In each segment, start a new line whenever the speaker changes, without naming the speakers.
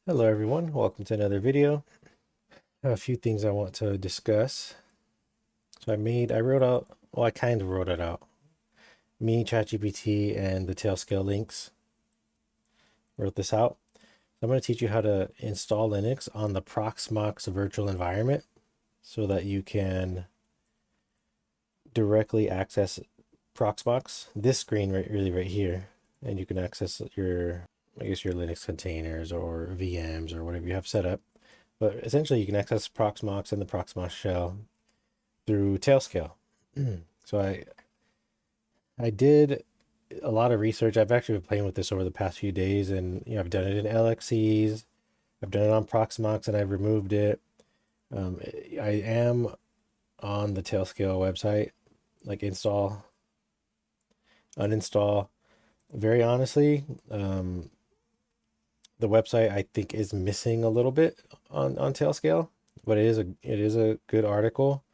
Hello everyone, welcome to another video. A few things I want to discuss. So I wrote out, well, I kind of wrote it out. Me, ChatGPT, and the Tailscale links wrote this out. I'm going to teach you how to install Linux on the Proxmox virtual environment so that you can directly access Proxmox, this screen right here, and you can access your, I guess your Linux containers or VMs or whatever you have set up. But essentially, you can access Proxmox and the Proxmox shell through Tailscale. So I did a lot of research. I've actually been playing with this over the past few days, and I've done it in LXCs, I've done it on Proxmox, and I've removed it. I am on the Tailscale website, like install, uninstall. Very honestly, the website I think is missing a little bit on Tailscale, but it is a good article.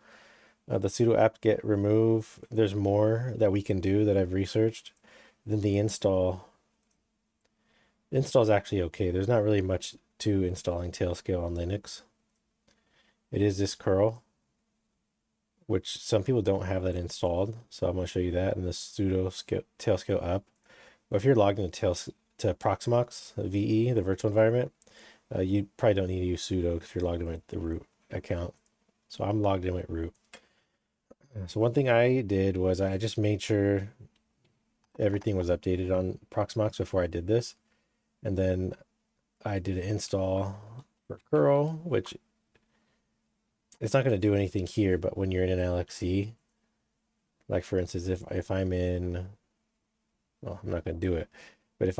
The sudo apt-get remove, there's more that we can do that I've researched. Then the install. The install is actually okay. There's not really much to installing Tailscale on Linux. It is this curl, which some people don't have that installed. So I'm going to show you that in the sudo tailscale up. But if you're logged into Proxmox VE, the virtual environment, you probably don't need to use sudo if you're logged in with the root account. So I'm logged in with root. So one thing I did was I just made sure everything was updated on Proxmox before I did this. And then I did an install for curl, which it's not going to do anything here, but when you're in an LXC, like for instance, if I'm in, well, I'm not going to do it, but if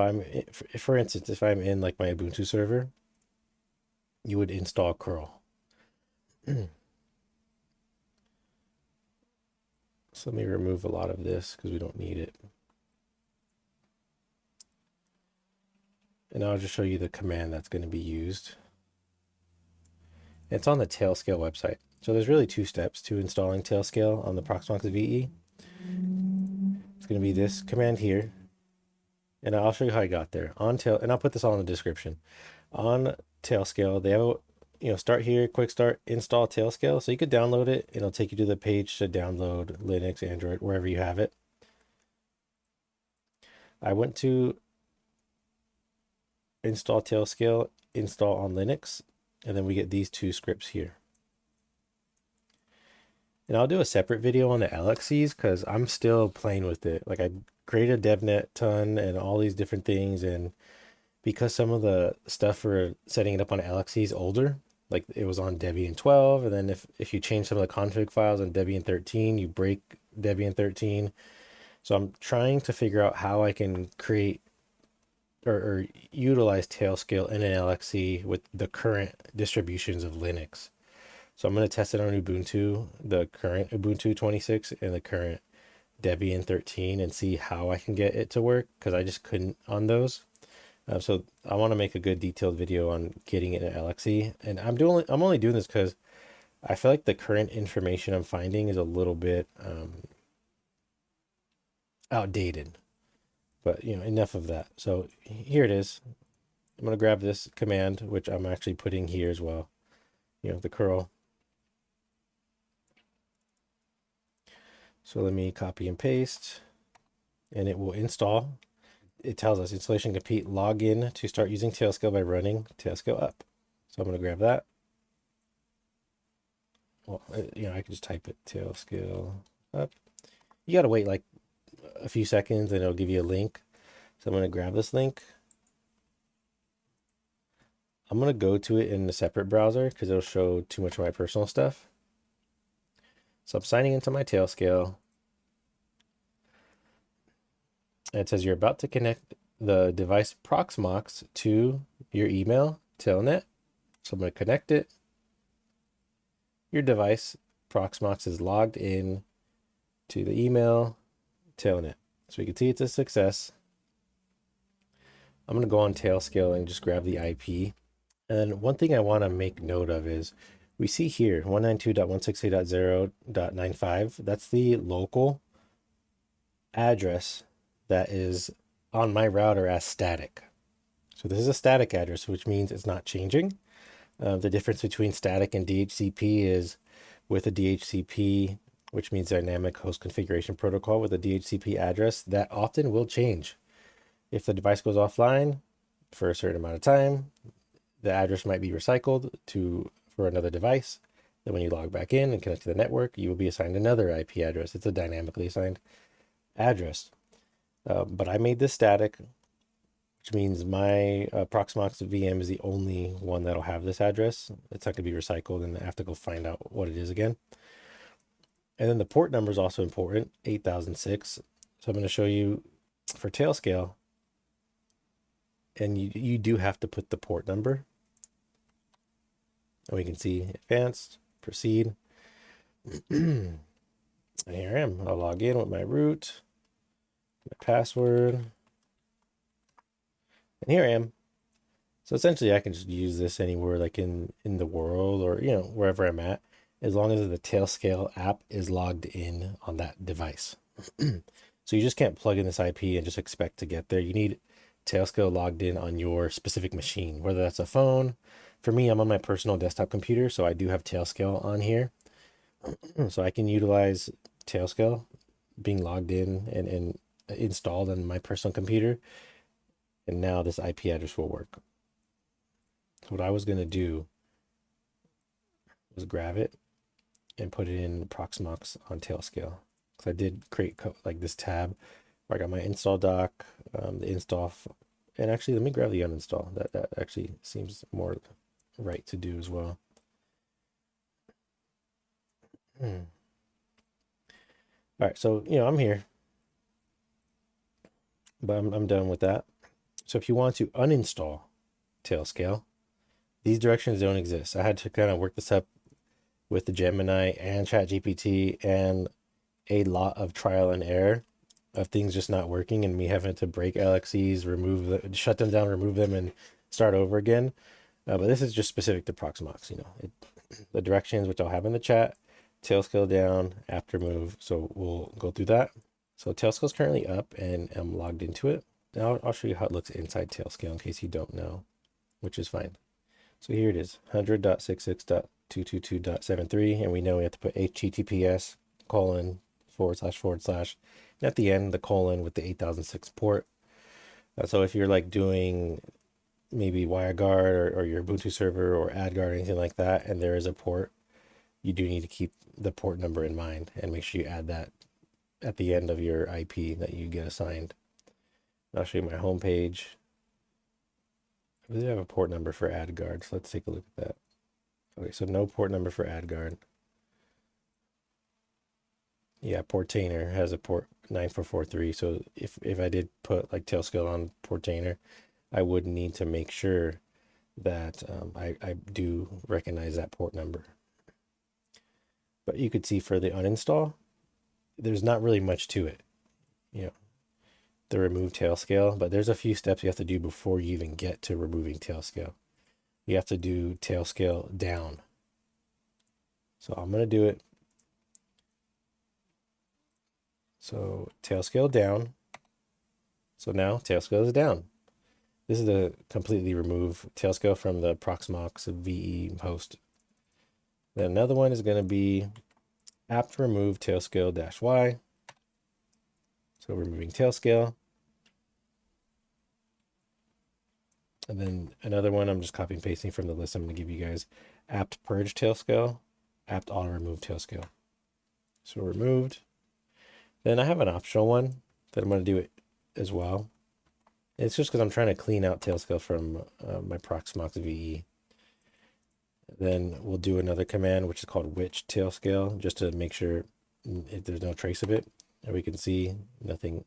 for instance, if I'm in like my Ubuntu server, you would install curl. So let me remove a lot of this because we don't need it. And I'll just show you the command that's going to be used. It's on the Tailscale website. So there's really two steps to installing Tailscale on the Proxmox VE. It's going to be this command here. And I'll show you how I got there. And I'll put this all in the description. On Tailscale, they have start here, quick start, install Tailscale. So you could download it. It'll take you to the page to download Linux, Android, wherever you have it. I went to install Tailscale, install on Linux, and then we get these two scripts here. And I'll do a separate video on the LXCs because I'm still playing with it. Like I created a DevNet ton and all these different things, and because some of the stuff for setting it up on LXC is older, like it was on Debian 12, and then if you change some of the config files on Debian 13, you break Debian 13. So I'm trying to figure out how I can create or utilize Tailscale in an LXC with the current distributions of Linux. So I'm going to test it on Ubuntu, the current Ubuntu 26 and the current Debian 13, and see how I can get it to work because I just couldn't on those. So I want to make a good detailed video on getting it in LXC, and I'm only doing this because I feel like the current information I'm finding is a little bit outdated. But enough of that. So here it is. I'm going to grab this command, which I'm actually putting here as well. The curl. So let me copy and paste, and it will install. It tells us installation complete. Log in to start using Tailscale by running Tailscale up. So I'm going to grab that. Well, I can just type it Tailscale up. You got to wait like a few seconds and it'll give you a link. So I'm going to grab this link. I'm going to go to it in a separate browser because it'll show too much of my personal stuff. So I'm signing into my Tailscale. And it says you're about to connect the device Proxmox to your email telnet. So I'm going to connect it. Your device Proxmox is logged in to the email telnet. So we can see it's a success. I'm going to go on Tailscale and just grab the IP. And one thing I want to make note of is we see here 192.168.0.95. That's the local address that is on my router as static. So this is a static address, which means it's not changing. The difference between static and DHCP is with a DHCP, which means dynamic host configuration protocol, with a DHCP address, that often will change. If the device goes offline for a certain amount of time, the address might be recycled for another device. Then when you log back in and connect to the network, you will be assigned another IP address. It's a dynamically assigned address. But I made this static, which means my Proxmox VM is the only one that'll have this address. It's not going to be recycled, and I have to go find out what it is again. And then the port number is also important, 8006. So I'm going to show you for Tailscale, and you do have to put the port number. And we can see advanced, proceed. And here I am. I'll log in with my root, my password. And here I am. So essentially I can just use this anywhere, like in the world, or wherever I'm at, as long as the Tailscale app is logged in on that device. So you just can't plug in this IP and just expect to get there. You need Tailscale logged in on your specific machine, whether that's a phone. For me, I'm on my personal desktop computer, so I do have Tailscale on here. So I can utilize Tailscale being logged in and installed on my personal computer. And now this IP address will work. So what I was going to do was grab it and put it in Proxmox on Tailscale. Because I did create like this tab where I got my install doc, the install, and actually let me grab the uninstall. That actually seems more right to do as well. All right, so I'm here, but I'm done with that. So if you want to uninstall Tailscale, these directions don't exist. I had to kind of work this up with the Gemini and ChatGPT and a lot of trial and error of things just not working and me having to break LXCs, shut them down, remove them, and start over again. But this is just specific to Proxmox. The directions, which I'll have in the chat, Tailscale down, after move. So we'll go through that. So Tailscale is currently up and I'm logged into it. Now I'll show you how it looks inside Tailscale in case you don't know, which is fine. So here it is, 100.66.222.73, and we know we have to put HTTPS : / and at the end the colon with the 8006 port. So if you're like doing maybe WireGuard or your Ubuntu server or AdGuard or anything like that, and there is a port, you do need to keep the port number in mind and make sure you add that at the end of your IP that you get assigned. I'll show you my home page. I believe I have a port number for AdGuard, so let's take a look at that. Okay, so no port number for AdGuard. Yeah, Portainer has a port 9443. So if I did put like Tailscale on Portainer, I would need to make sure that I do recognize that port number. But you could see for the uninstall, there's not really much to it. The remove Tailscale, but there's a few steps you have to do before you even get to removing Tailscale. You have to do Tailscale down. So I'm going to do it. So Tailscale down. So now Tailscale is down. This is to completely remove Tailscale from the Proxmox VE host. Then another one is going to be apt remove Tailscale -y. So removing Tailscale. And then another one, I'm just copy and pasting from the list I'm going to give you guys. Apt purge Tailscale, apt auto remove Tailscale. So removed. Then I have an optional one that I'm going to do it as well. It's just because I'm trying to clean out Tailscale from my Proxmox VE. Then we'll do another command, which is called witch Tailscale, just to make sure if there's no trace of it. And we can see nothing.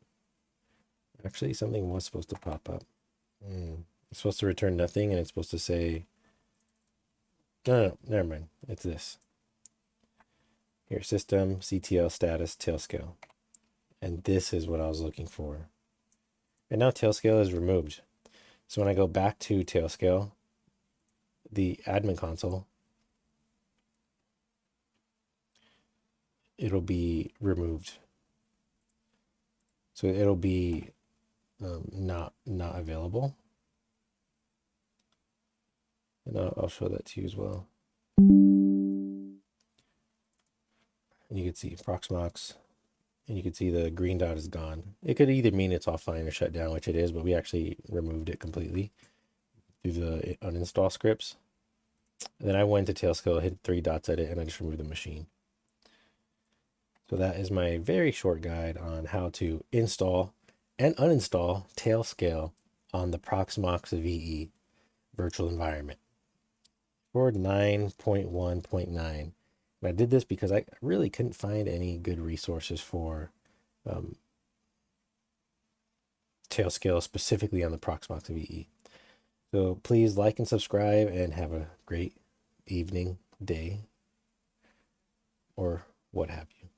Actually, something was supposed to pop up. It's supposed to return nothing, and it's supposed to say, no, never mind. It's this. Here, systemctl status Tailscale. And this is what I was looking for. And now Tailscale is removed. So when I go back to Tailscale, the admin console, it'll be removed. So it'll be not available. And I'll show that to you as well. And you can see Proxmox, and you can see the green dot is gone. It could either mean it's offline or shut down, which it is, but we actually removed it completely through the uninstall scripts. And then I went to Tailscale, hit 3 dots at it, and I just removed the machine. So that is my very short guide on how to install and uninstall Tailscale on the Proxmox VE virtual environment for 9.1.9. And I did this because I really couldn't find any good resources for Tailscale specifically on the Proxmox VE. So please like and subscribe and have a great evening, day, or what have you.